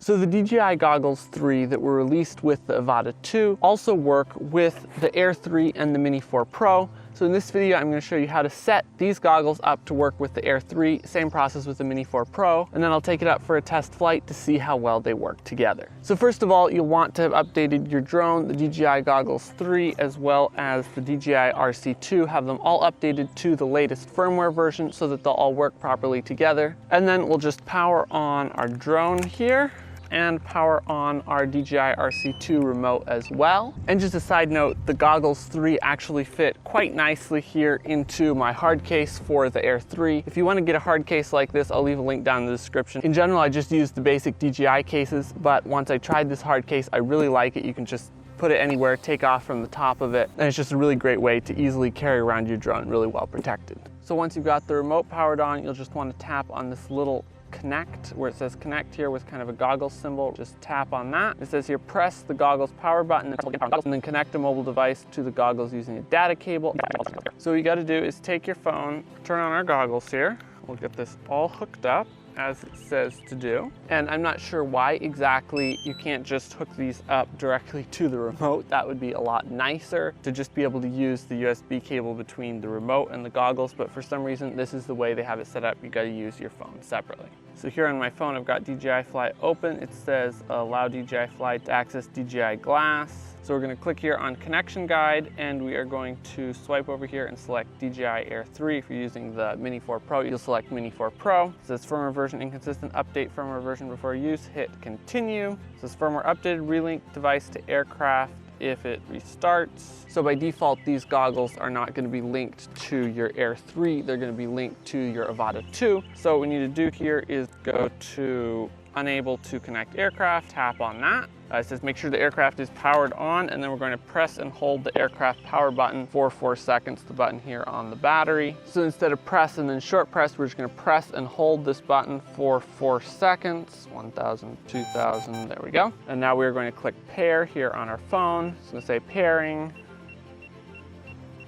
So the DJI Goggles 3 that were released with the Avata 2 also work with the Air 3 and the Mini 4 Pro. So in this video, I'm going to show you how to set these goggles up to work with the Air 3, same process with the Mini 4 Pro, and then I'll take it up for a test flight to see how well they work together. So first of all, you'll want to have updated your drone. The DJI Goggles 3 as well as the DJI RC2 have them all updated to the latest firmware version so that they'll all work properly together. And then we'll just power on our drone here and power on our DJI RC2 remote as well. And just a side note, the Goggles 3 actually fit quite nicely here into my hard case for the Air 3. If you want to get a hard case like this, I'll leave a link down in the description. In general, I just use the basic DJI cases, but once I tried this hard case, I really like it. You can just put it anywhere, take off from the top of it, and it's just a really great way to easily carry around your drone really well protected. So once you've got the remote powered on, you'll just want to tap on this little connect, where it says connect here with kind of a goggles symbol. Just tap on that. It says here, press the goggles power button and then connect a mobile device to the goggles using a data cable. So what you got to do is take your phone, turn on our goggles here. We'll get this all hooked up as it says to do. And I'm not sure why exactly you can't just hook these up directly to the remote. That would be a lot nicer to just be able to use the USB cable between the remote and the goggles, but for some reason this is the way they have it set up. You got to use your phone separately. So here on my phone I've got DJI Fly open. It says allow DJI Fly to access DJI Glass. So we're going to click here on connection guide, and we are going to swipe over here and select DJI Air 3. If you're using the Mini 4 Pro, you'll select Mini 4 Pro. It says firmware version inconsistent, update firmware version before use, hit continue. It says firmware updated, relink device to aircraft if it restarts. So by default, these goggles are not going to be linked to your Air 3, they're going to be linked to your Avata 2. So what we need to do here is go to unable to connect aircraft, tap on that. It says make sure the aircraft is powered on, and then we're going to press and hold the aircraft power button for 4 seconds, the button here on the battery. So instead of press and then short press, we're just going to press and hold this button for 4 seconds. 1,000, 2,000, there we go. And now we're going to click pair here on our phone. It's going to say pairing.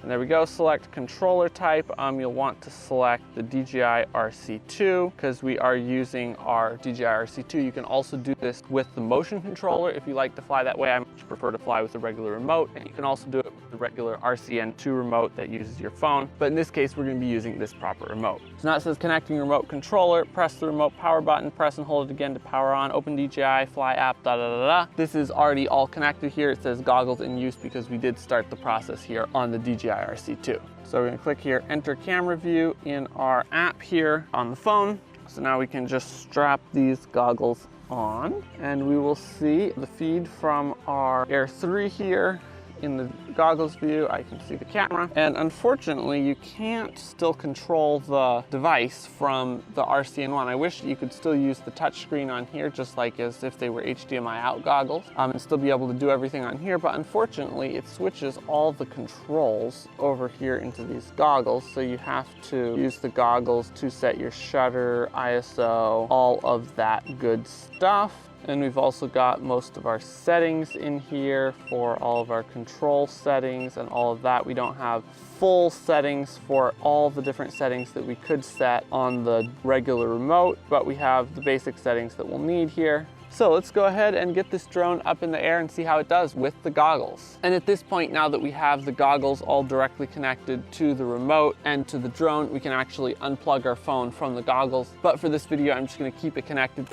And there we go, select controller type. You'll want to select the DJI RC2 because we are using our DJI RC2. You can also do this with the motion controller if you like to fly that way. I much prefer to fly with a regular remote, and you can also do it with the regular RCN2 remote that uses your phone. But in this case, we're going to be using this proper remote. So now it says connecting remote controller, press the remote power button, press and hold it again to power on, open DJI Fly app, da da da da. This is already all connected here. It says goggles in use because we did start the process here on the DJI RC2. So we're going to click here, enter camera view in our app here on the phone. So now we can just strap these goggles on, and we will see the feed from our Air 3 here. In the goggles view, I can see the camera, and unfortunately you can't still control the device from the RCN1. I wish you could still use the touch screen on here just like as if they were HDMI out goggles, and still be able to do everything on here, but unfortunately it switches all the controls over here into these goggles, so you have to use the goggles to set your shutter, ISO, all of that good stuff. And we've also got most of our settings in here for all of our control settings and all of that. We don't have full settings for all the different settings that we could set on the regular remote, but we have the basic settings that we'll need here. So let's go ahead and get this drone up in the air and see how it does with the goggles. And at this point, now that we have the goggles all directly connected to the remote and to the drone, we can actually unplug our phone from the goggles. But for this video, I'm just going to keep it connected.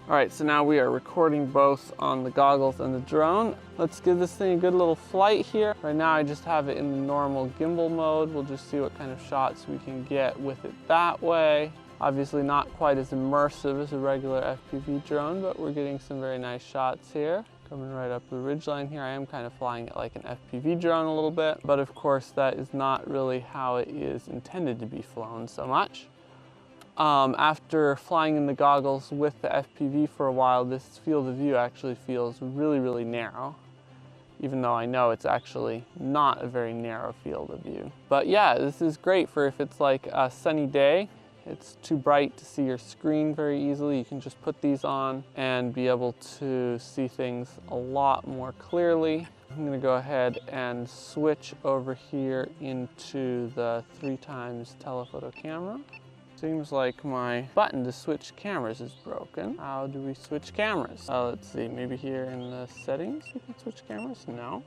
All right, so now we are recording both on the goggles and the drone. Let's give this thing a good little flight here. Right now I just have it in the normal gimbal mode. We'll just see what kind of shots we can get with it that way. Obviously not quite as immersive as a regular FPV drone, but we're getting some very nice shots here. Coming right up the ridgeline here. I am kind of flying it like an FPV drone a little bit, but of course that is not really how it is intended to be flown so much. After flying in the goggles with the FPV for a while, this field of view actually feels really, really narrow, even though I know it's actually not a very narrow field of view. But yeah, this is great for if it's like a sunny day. It's too bright to see your screen very easily. You can just put these on and be able to see things a lot more clearly. I'm going to go ahead and switch over here into the 3x telephoto camera. Seems like my button to switch cameras is broken. How do we switch cameras? Let's see, maybe here in the settings we can switch cameras? No.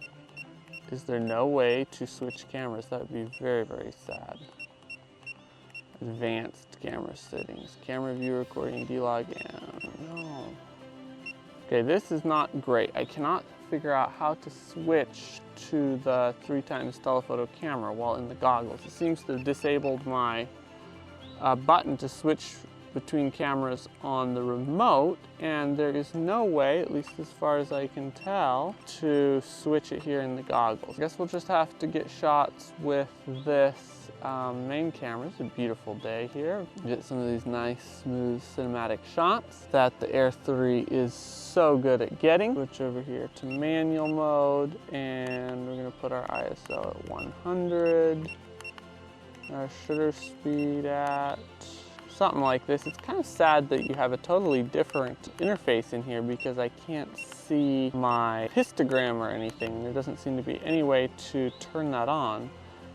Is there no way to switch cameras? That would be very, very sad. Advanced camera settings. Camera view recording, D-Log, no. Okay, this is not great. I cannot figure out how to switch to the 3x telephoto camera while in the goggles. It seems to have disabled my button to switch between cameras on the remote, and there is no way, at least as far as I can tell, to switch it here in the goggles. I guess we'll just have to get shots with this main camera. It's a beautiful day here. Get some of these nice, smooth cinematic shots that the Air 3 is so good at getting. Switch over here to manual mode, and we're gonna put our ISO at 100. Our shutter speed at something like this. It's kind of sad that you have a totally different interface in here because I can't see my histogram or anything. There doesn't seem to be any way to turn that on.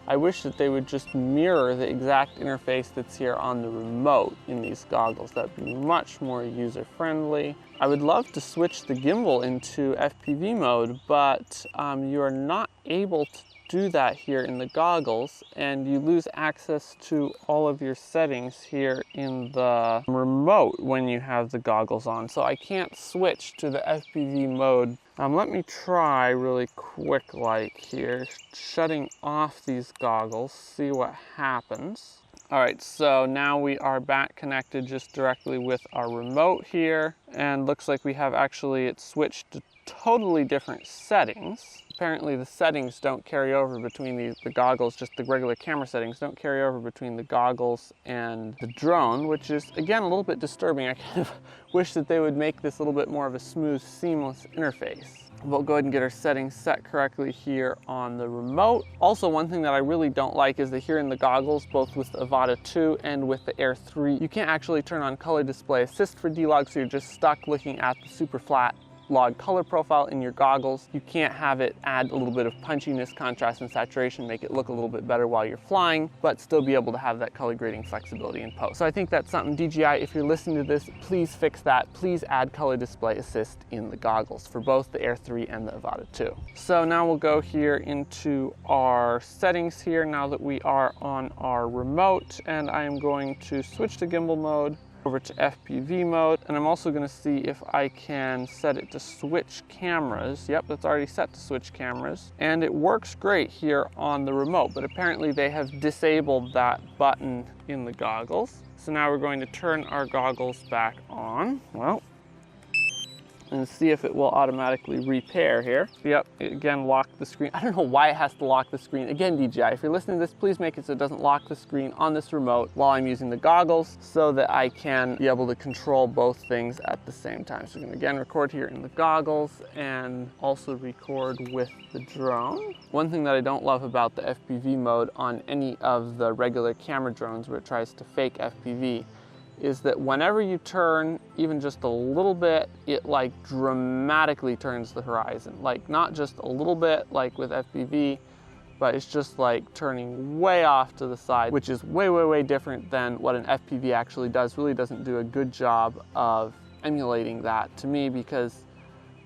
I wish that they would just mirror the exact interface that's here on the remote in these goggles. That would be much more user-friendly. I would love to switch the gimbal into FPV mode, but you are not able to do that here in the goggles, and you lose access to all of your settings here in the remote when you have the goggles on. So I can't switch to the FPV mode. Let me try really quick like here, shutting off these goggles, see what happens. All right, so now we are back connected just directly with our remote here, and looks like we have it switched to totally different settings. Apparently the settings don't carry over between the goggles, just the regular camera settings don't carry over between the goggles and the drone, which is, again, a little bit disturbing. I kind of wish that they would make this a little bit more of a smooth, seamless interface. We'll go ahead and get our settings set correctly here on the remote. Also, one thing that I really don't like is that here in the goggles, both with the Avata 2 and with the Air 3, you can't actually turn on color display assist for D-Log, so you're just stuck looking at the super flat log color profile in your goggles. You can't have it add a little bit of punchiness, contrast, and saturation, make it look a little bit better while you're flying, but still be able to have that color grading flexibility in post. So I think that's something, DJI, if you're listening to this, please fix that. Please add color display assist in the goggles for both the Air 3 and the Avata 2. So now we'll go here into our settings here now that we are on our remote, and I am going to switch to gimbal mode over to FPV mode, and I'm also going to see if I can set it to switch cameras. Yep, that's already set to switch cameras, and it works great here on the remote, but apparently they have disabled that button in the goggles. So now we're going to turn our goggles back on. Well, and see if it will automatically repair here. Yep, it again locked the screen. I don't know why it has to lock the screen. Again, DJI, if you're listening to this, please make it so it doesn't lock the screen on this remote while I'm using the goggles so that I can be able to control both things at the same time. So we're gonna again record here in the goggles and also record with the drone. One thing that I don't love about the FPV mode on any of the regular camera drones where it tries to fake FPV is that whenever you turn even just a little bit, it like dramatically turns the horizon. Like not just a little bit like with FPV, but it's just like turning way off to the side, which is way, way, way different than what an FPV actually does. Really doesn't do a good job of emulating that to me, because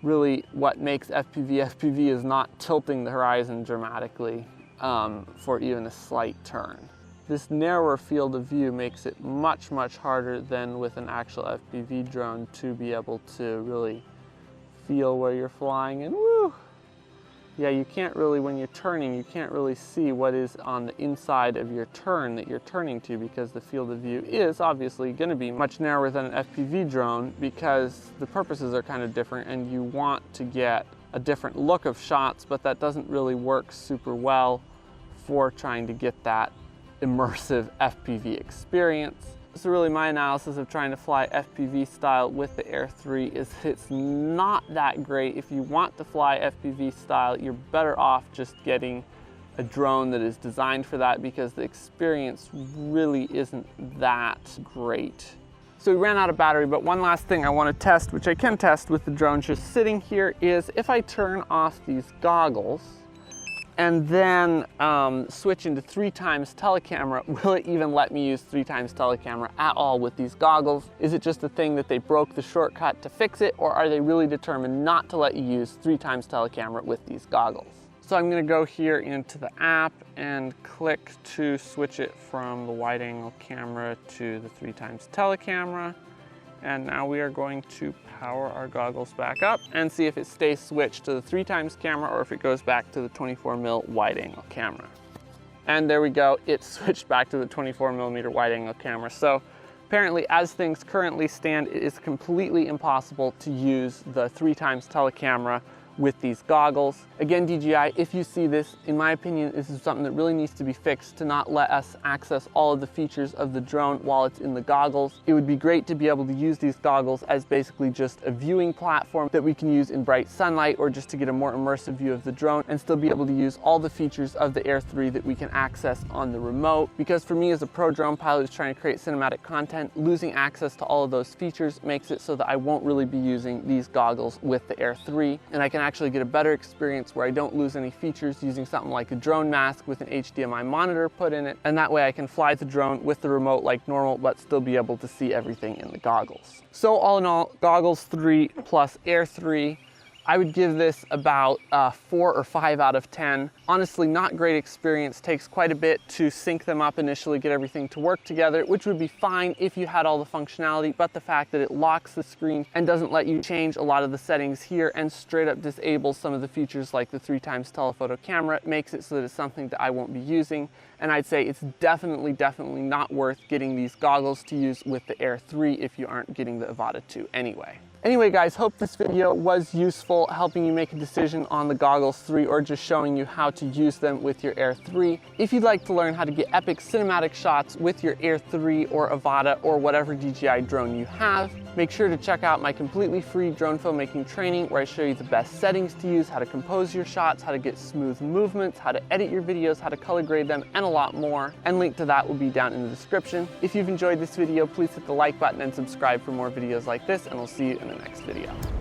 really what makes FPV is not tilting the horizon dramatically for even a slight turn. This narrower field of view makes it much, much harder than with an actual FPV drone to be able to really feel where you're flying. And woo! Yeah, you can't really, when you're turning, you can't really see what is on the inside of your turn that you're turning to, because the field of view is obviously going to be much narrower than an FPV drone, because the purposes are kind of different and you want to get a different look of shots, but that doesn't really work super well for trying to get that immersive FPV experience. So really my analysis of trying to fly FPV style with the Air 3 is it's not that great. If you want to fly FPV style, you're better off just getting a drone that is designed for that, because the experience really isn't that great. So we ran out of battery, but one last thing I want to test, which I can test with the drone just sitting here, is if I turn off these goggles and then switch into 3x telecamera, will it even let me use 3x telecamera at all with these goggles? Is it just a thing that they broke the shortcut to fix it, or are they really determined not to let you use 3x telecamera with these goggles? So I'm gonna go here into the app and click to switch it from the wide angle camera to the 3x telecamera. And now we are going to power our goggles back up and see if it stays switched to the 3x camera or if it goes back to the 24mm wide angle camera. And there we go, it switched back to the 24mm wide angle camera. So apparently, as things currently stand, it is completely impossible to use the 3x telecamera with these goggles. Again, DJI, if you see this, in my opinion, this is something that really needs to be fixed to not let us access all of the features of the drone while it's in the goggles. It would be great to be able to use these goggles as basically just a viewing platform that we can use in bright sunlight or just to get a more immersive view of the drone and still be able to use all the features of the Air 3 that we can access on the remote. Because for me as a pro drone pilot who's trying to create cinematic content, losing access to all of those features makes it so that I won't really be using these goggles with the Air 3, and I can actually get a better experience where I don't lose any features using something like a drone mask with an HDMI monitor put in it, and that way I can fly the drone with the remote like normal but still be able to see everything in the goggles. So all in all, Goggles 3 plus Air 3, I would give this about 4 or 5 out of 10. Honestly, not great experience. Takes quite a bit to sync them up initially, get everything to work together, which would be fine if you had all the functionality, but the fact that it locks the screen and doesn't let you change a lot of the settings here and straight up disables some of the features like the 3x telephoto camera makes it so that it's something that I won't be using. And I'd say it's definitely not worth getting these goggles to use with the Air 3 if you aren't getting the Avata 2 anyway. Anyway guys, hope this video was useful, helping you make a decision on the Goggles 3 or just showing you how to use them with your Air 3. If you'd like to learn how to get epic cinematic shots with your Air 3 or Avata or whatever DJI drone you have, make sure to check out my completely free drone filmmaking training where I show you the best settings to use, how to compose your shots, how to get smooth movements, how to edit your videos, how to color grade them, and a lot more. And link to that will be down in the description. If you've enjoyed this video, please hit the like button and subscribe for more videos like this, and I'll see you in the next video.